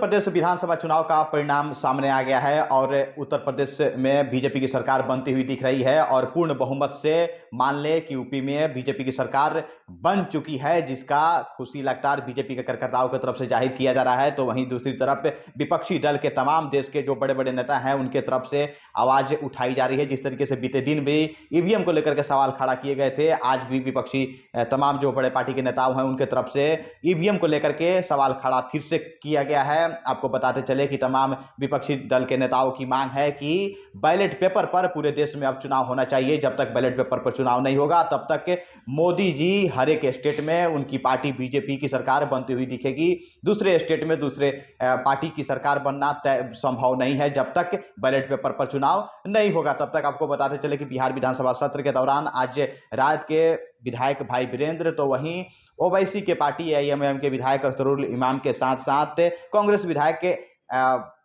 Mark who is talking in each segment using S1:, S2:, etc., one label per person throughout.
S1: प्रदेश विधानसभा चुनाव का परिणाम सामने आ गया है और उत्तर प्रदेश में बीजेपी की सरकार बनती हुई दिख रही है और पूर्ण बहुमत से मान ले कि यूपी में बीजेपी की सरकार बन चुकी है, जिसका खुशी लगातार बीजेपी के कार्यकर्ताओं की तरफ से जाहिर किया जा रहा है। तो वहीं दूसरी तरफ विपक्षी दल के तमाम देश के जो बड़े बड़े नेता हैं उनके तरफ से आवाज उठाई जा रही है। जिस तरीके से बीते दिन भी ईवीएम को लेकर के सवाल खड़ा किए गए थे, आज भी विपक्षी तमाम जो बड़े पार्टी के नेताओं हैं उनके तरफ से ईवीएम को लेकर के सवाल खड़ा फिर से किया गया है। आपको बताते चले कि तमाम विपक्षी दल के नेताओं की मांग है कि बैलेट पेपर पर पूरे देश में अब चुनाव होना चाहिए। जब तक बैलेट पेपर पर चुनाव नहीं होगा तब तक मोदी जी हर एक स्टेट में उनकी पार्टी बीजेपी की सरकार बनती हुई दिखेगी। दूसरे स्टेट में दूसरे पार्टी की सरकार बनना संभव नहीं है जब तक बैलेट पेपर पर चुनाव नहीं होगा। तब तक आपको बताते चले कि बिहार विधानसभा सत्र के दौरान आज रात के विधायक भाई वीरेंद्र, तो वहीं ओवैसी के पार्टी एआईएमआईएम के विधायक अख्तरुल इमाम के साथ साथ कांग्रेस विधायक के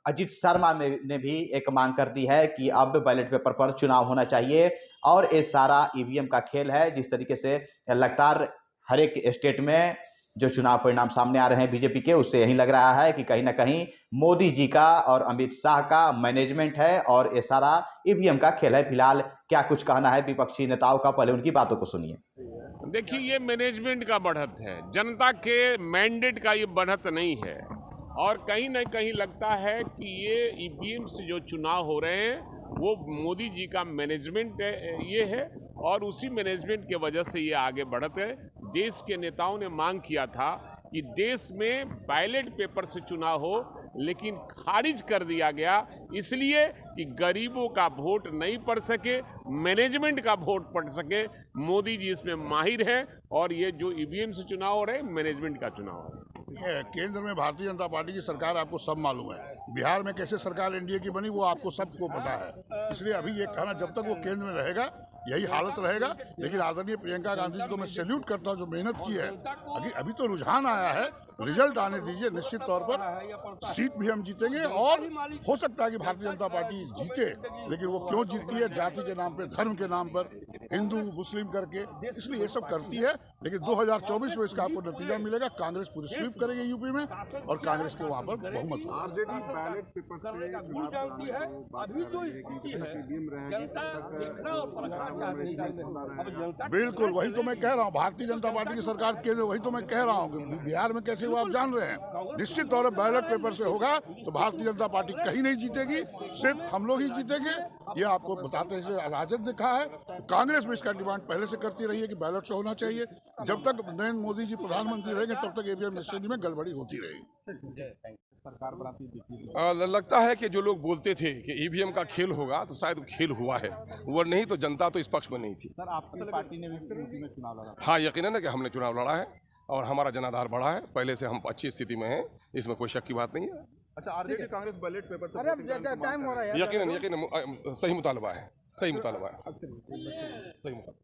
S1: अजीत शर्मा ने भी एक मांग कर दी है कि अब बैलेट पेपर पर चुनाव होना चाहिए। और ये सारा ईवीएम का खेल है। जिस तरीके से लगातार हर एक स्टेट में जो चुनाव परिणाम सामने आ रहे हैं बीजेपी के, उससे यही लग रहा है कि कहीं ना कहीं मोदी जी का और अमित शाह का मैनेजमेंट है और ये सारा ईवीएम का खेल है। फिलहाल क्या कुछ कहना है विपक्षी नेताओं का, पहले उनकी बातों को सुनिए।
S2: देखिए, ये मैनेजमेंट का बढ़त है, जनता के मैंडेट का ये बढ़त नहीं है। और कहीं ना कहीं लगता है कि ये ईवीएम से जो चुनाव हो रहे हैं वो मोदी जी का मैनेजमेंट ये है और उसी मैनेजमेंट के वजह से ये आगे बढ़त है। देश के नेताओं ने मांग किया था कि देश में बैलेट पेपर से चुनाव हो, लेकिन खारिज कर दिया गया इसलिए कि गरीबों का वोट नहीं पड़ सके, मैनेजमेंट का वोट पड़ सके। मोदी जी इसमें माहिर हैं और ये जो ईवीएम से चुनाव हो रहे हैं मैनेजमेंट का चुनाव है।
S3: केंद्र में भारतीय जनता पार्टी की सरकार आपको सब मालूम है, बिहार में कैसे सरकार एनडीए की बनी वो आपको सबको पता है। इसलिए अभी ये कहना, जब तक वो केंद्र में रहेगा यही हालत रहेगा। लेकिन आदरणीय प्रियंका गांधी जी को मैं सैल्यूट करता हूँ, जो मेहनत की है। अभी तो रुझान आया है, रिजल्ट आने दीजिए। निश्चित तौर पर सीट भी हम जीतेंगे और हो सकता है कि भारतीय जनता पार्टी जीते, लेकिन वो क्यों जीतती है? जाति के नाम पर, धर्म के नाम पर, हिंदू मुस्लिम करके, इसलिए ये सब करती है। लेकिन 2024 में इसका आपको नतीजा मिलेगा। कांग्रेस पूरी स्वीप करेगी यूपी में और कांग्रेस के वहाँ पर बहुमत होगा।
S4: आरजेडी बैलेट पेपर से
S5: अभी जो स्थिति है
S3: बिल्कुल वही तो मैं कह रहा हूँ, भारतीय जनता पार्टी की सरकार केंद्र, वही तो मैं कह रहा हूँ कि बिहार में कैसे हुआ आप जान रहे हैं। निश्चित तौर पर बैलेट पेपर से होगा तो भारतीय जनता पार्टी कहीं नहीं जीतेगी, सिर्फ हम लोग ही जीतेंगे। ये आपको बताते हैं राजद ने कहा है। कांग्रेस भी इसका डिमांड पहले से करती रही है कि बैलेट से होना चाहिए। जब तक नरेंद्र मोदी जी प्रधानमंत्री रहेंगे तब तक ईवीएम मशीन में गड़बड़ी होती रहेगी।
S4: लगता है कि जो लोग बोलते थे कि ईवीएम का खेल होगा तो शायद खेल हुआ है, वो नहीं तो जनता तो इस पक्ष में नहीं थी।
S5: सर, आपकी पार्टी ने भी यूपी में चुनाव लड़ा?
S4: हाँ, यकीनन है कि हमने चुनाव लड़ा है और हमारा जनाधार बढ़ा है। पहले से हम अच्छी स्थिति में हैं, इसमें कोई शक की बात नहीं है।
S5: अच्छा, RJD Congress ballot paper time हो रहा है?
S4: यकीनन सही मुतालबा है, सही मुतालबा है, सही मुतालबा।